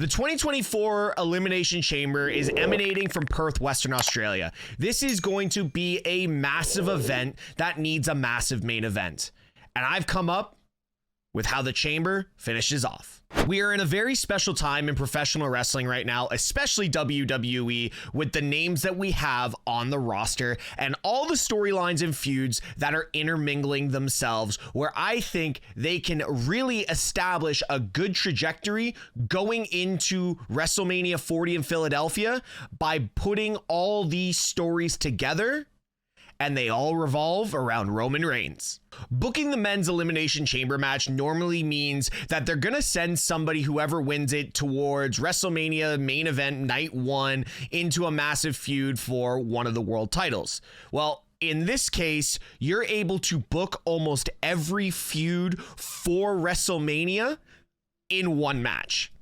The 2024 Elimination Chamber is emanating from Perth, Western Australia. This is going to be a massive event that needs a massive main event. And I've come up with how the Chamber finishes off. We are in a very special time in professional wrestling right now, especially WWE, with the names that we have on the roster and all the storylines and feuds that are intermingling themselves, where I think they can really establish a good trajectory going into WrestleMania 40 in Philadelphia by putting all these stories together. And they all revolve around Roman Reigns. Booking the men's Elimination Chamber match normally means that they're going to send somebody, whoever wins it, towards WrestleMania main event night 1 into a massive feud for one of the world titles. Well, in this case, you're able to book almost every feud for WrestleMania in one match.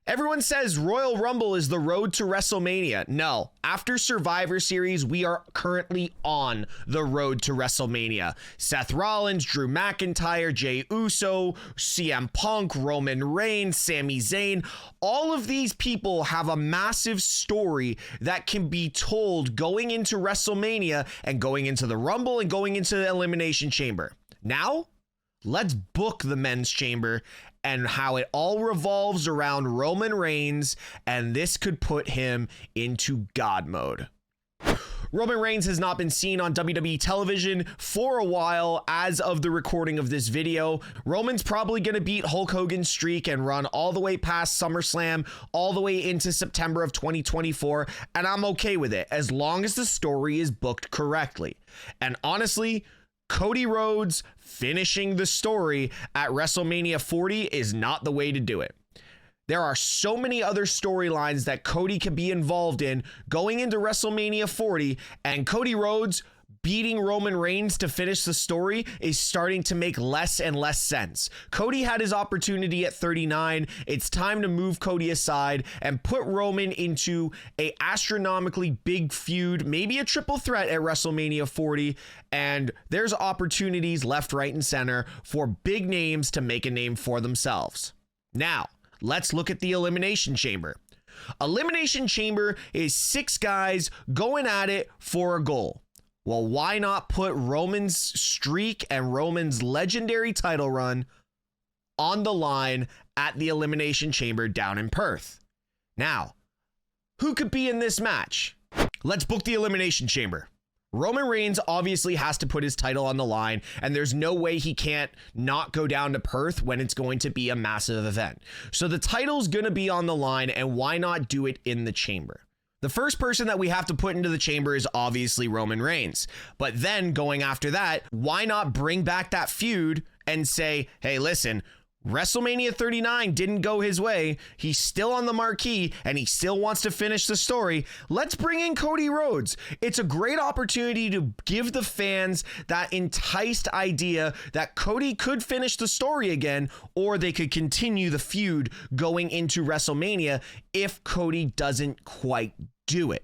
Everyone says Royal Rumble is the road to WrestleMania. No, after Survivor Series, we are currently on the road to WrestleMania. Seth Rollins, Drew McIntyre, Jey Uso, CM Punk, Roman Reigns, Sami Zayn, all of these people have a massive story that can be told going into WrestleMania and going into the Rumble and going into the Elimination Chamber. Now, let's book the men's chamber and how it all revolves around Roman Reigns, and this could put him into God mode. Roman Reigns has not been seen on WWE television for a while as of the recording of this video. Roman's probably going to beat Hulk Hogan's streak and run all the way past SummerSlam, all the way into September of 2024, and I'm okay with it as long as the story is booked correctly. And honestly, Cody Rhodes finishing the story at WrestleMania 40 is not the way to do it. There are so many other storylines that Cody can be involved in going into WrestleMania 40, and Cody Rhodes beating Roman Reigns to finish the story is starting to make less and less sense. Cody had his opportunity at 39. It's time to move Cody aside and put Roman into a astronomically big feud, maybe a triple threat at WrestleMania 40. And there's opportunities left, right, and center for big names to make a name for themselves. Now, let's look at the Elimination Chamber. Elimination Chamber is 6 guys going at it for a goal. Well, why not put Roman's streak and Roman's legendary title run on the line at the Elimination Chamber down in Perth? Now, who could be in this match? Let's book the Elimination Chamber. Roman Reigns obviously has to put his title on the line, and there's no way he can't not go down to Perth when it's going to be a massive event. So the title's going to be on the line, and why not do it in the chamber? The first person that we have to put into the chamber is obviously Roman Reigns. But then going after that, why not bring back that feud and say, hey, listen, WrestleMania 39 didn't go his way. He's still on the marquee and he still wants to finish the story. Let's bring in Cody Rhodes. It's a great opportunity to give the fans that enticed idea that Cody could finish the story again, or they could continue the feud going into WrestleMania if Cody doesn't quite do it.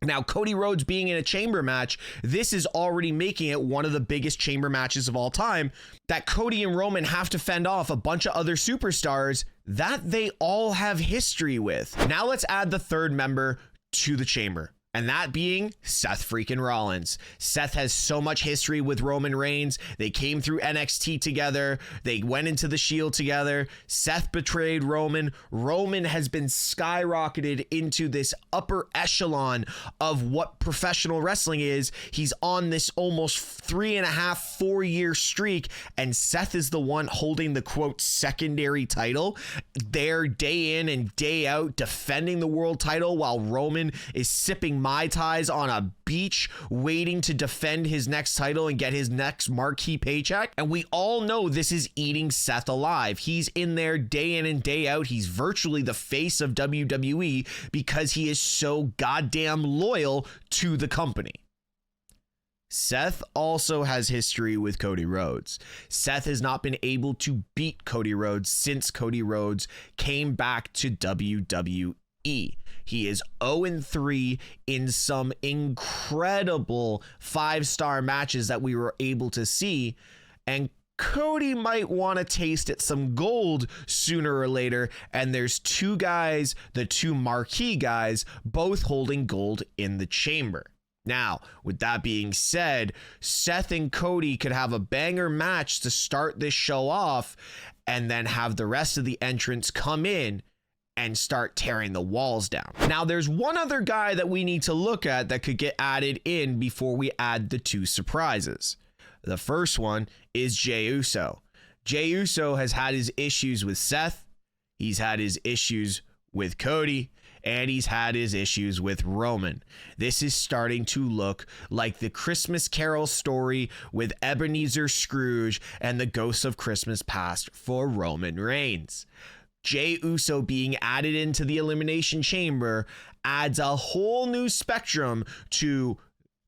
Now, Cody Rhodes being in a chamber match, this is already making it one of the biggest chamber matches of all time, that Cody and Roman have to fend off a bunch of other superstars that they all have history with. Now let's add the third member to the chamber, and that being Seth freaking Rollins. Seth has so much history with Roman Reigns. They came through NXT together. They went into the Shield together. Seth betrayed Roman. Roman has been skyrocketed into this upper echelon of what professional wrestling is. He's on this almost 3.5-4 year streak, and Seth is the one holding the quote secondary title there day in and day out, defending the world title while Roman is sipping Mai Tais on a beach waiting to defend his next title and get his next marquee paycheck. And we all know this is eating Seth alive. He's in there day in and day out. He's virtually the face of WWE because he is so goddamn loyal to the company. Seth also has history with Cody Rhodes. Seth has not been able to beat Cody Rhodes since Cody Rhodes came back to WWE. He is 0-3 in some incredible 5-star matches that we were able to see. And Cody might want to taste at some gold sooner or later, and there's two guys, the two marquee guys, both holding gold in the chamber. Now, with that being said, Seth and Cody could have a banger match to start this show off, and then have the rest of the entrants come in and start tearing the walls down. Now, there's one other guy that we need to look at that could get added in before we add the two surprises. The first one is Jey Uso. Jey Uso has had his issues with Seth, he's had his issues with Cody, and he's had his issues with Roman. This is starting to look like the Christmas Carol story with Ebenezer Scrooge and the ghosts of Christmas past for Roman Reigns. Jey Uso being added into the Elimination Chamber adds a whole new spectrum to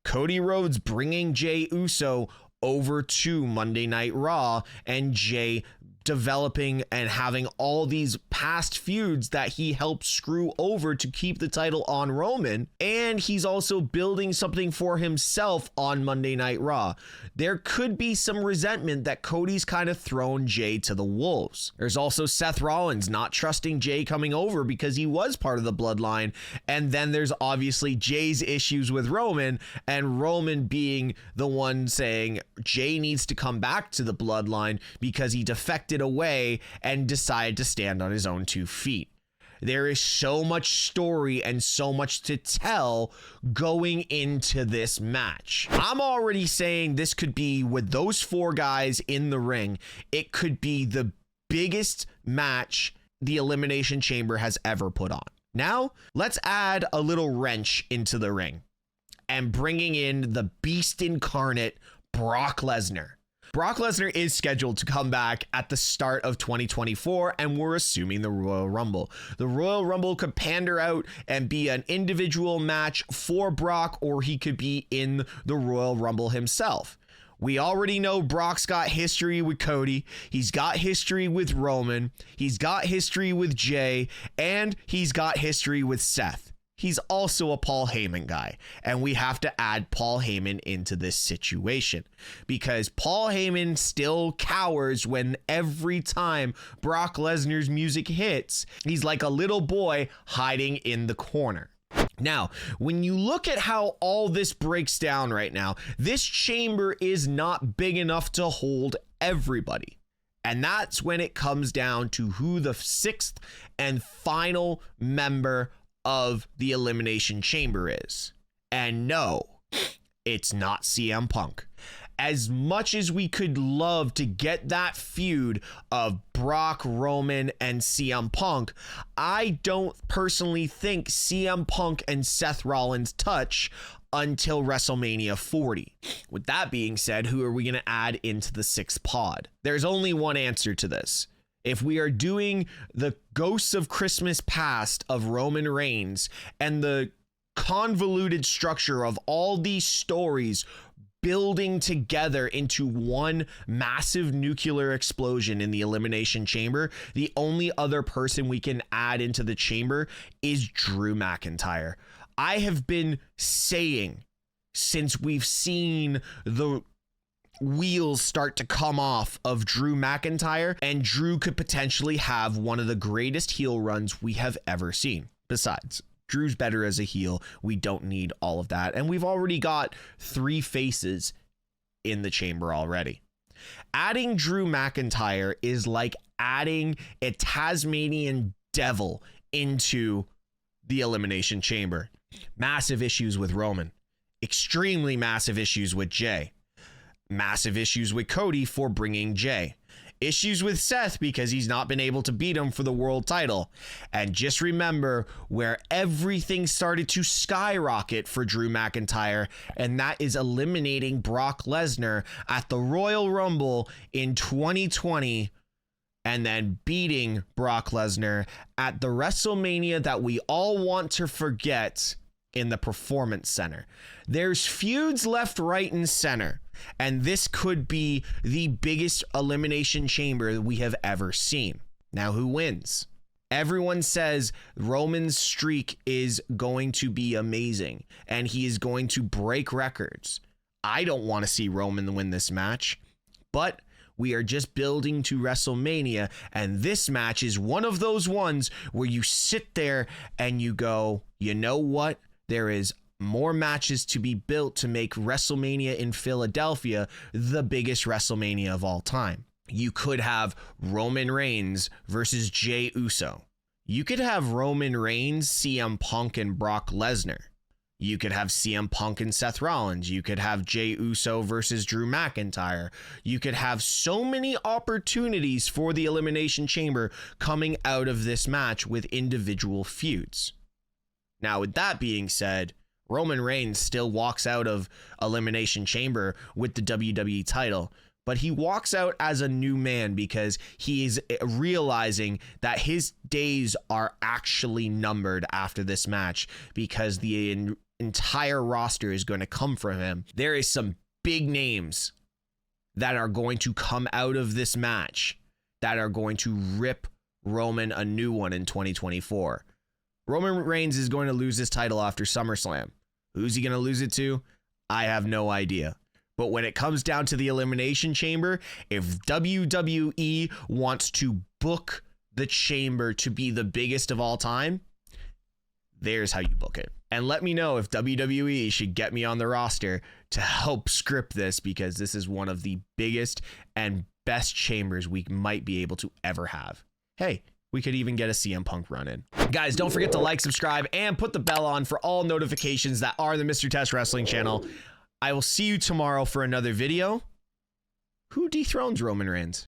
Cody Rhodes bringing Jey Uso over to Monday Night Raw, and Jey developing and having all these past feuds that he helped screw over to keep the title on Roman, and he's also building something for himself on Monday Night Raw. There could be some resentment that Cody's kind of thrown Jey to the wolves. There's also Seth Rollins not trusting Jey coming over because he was part of the bloodline, and then there's obviously Jey's issues with Roman, and Roman being the one saying Jey needs to come back to the bloodline because he defected away and decided to stand on his own 2 feet. There is so much story and so much to tell going into this match. I'm already saying this could be, with those 4 guys in the ring, it could be the biggest match the Elimination Chamber has ever put on. Now, let's add a little wrench into the ring and bringing in the beast incarnate, Brock Lesnar. Brock Lesnar is scheduled to come back at the start of 2024, and we're assuming the Royal Rumble. The Royal Rumble could pander out and be an individual match for Brock, or he could be in the Royal Rumble himself. We already know Brock's got history with Cody, he's got history with Roman, he's got history with Jey, and he's got history with Seth. He's also a Paul Heyman guy, and we have to add Paul Heyman into this situation because Paul Heyman still cowers when every time Brock Lesnar's music hits, he's like a little boy hiding in the corner. Now, when you look at how all this breaks down right now, this chamber is not big enough to hold everybody. And that's when it comes down to who the 6th and final member of the Elimination Chamber is. And no, it's not CM Punk. As much as we could love to get that feud of Brock, Roman, and CM Punk, I don't personally think CM Punk and Seth Rollins touch until WrestleMania 40. With that being said, who are we going to add into the 6th pod? There's only one answer to this. If we are doing the Ghosts of Christmas Past of Roman Reigns and the convoluted structure of all these stories building together into one massive nuclear explosion in the Elimination Chamber, the only other person we can add into the chamber is Drew McIntyre. I have been saying since we've seen the wheels start to come off of Drew McIntyre, and Drew could potentially have one of the greatest heel runs we have ever seen. Besides, Drew's better as a heel. We don't need all of that. And we've already got 3 faces in the chamber already. Adding Drew McIntyre is like adding a Tasmanian devil into the Elimination Chamber. Massive issues with Roman. Extremely massive issues with Jey. Massive issues with Cody for bringing Jey. Issues with Seth because he's not been able to beat him for the world title. And just remember where everything started to skyrocket for Drew McIntyre, and that is eliminating Brock Lesnar at the Royal Rumble in 2020 and then beating Brock Lesnar at the WrestleMania that we all want to forget in the Performance Center. There's feuds left, right, and center, and this could be the biggest Elimination Chamber we have ever seen. Now, who wins? Everyone says Roman's streak is going to be amazing, and he is going to break records. I don't want to see Roman win this match, but We are just building to WrestleMania, and this match is one of those ones where you sit there and you go, you know what? There is more matches to be built to make WrestleMania in Philadelphia the biggest WrestleMania of all time. You could have Roman Reigns versus Jey Uso. You could have Roman Reigns, CM Punk, and Brock Lesnar. You could have CM Punk and Seth Rollins. You could have Jey Uso versus Drew McIntyre. You could have so many opportunities for the Elimination Chamber coming out of this match with individual feuds. Now, with that being said, Roman Reigns still walks out of Elimination Chamber with the WWE title, but he walks out as a new man because he is realizing that his days are actually numbered after this match, because the entire roster is going to come from him. There is some big names that are going to come out of this match that are going to rip Roman a new one in 2024. Roman Reigns is going to lose his title after SummerSlam. Who's he going to lose it to? I have no idea. But when it comes down to the Elimination Chamber, if WWE wants to book the Chamber to be the biggest of all time, there's how you book it. And let me know if WWE should get me on the roster to help script this, because this is one of the biggest and best chambers we might be able to ever have. Hey, we could even get a CM Punk run in. Guys, don't forget to like, subscribe, and put the bell on for all notifications that are the MrTeshk Wrestling channel. I will see you tomorrow for another video. Who dethrones Roman Reigns?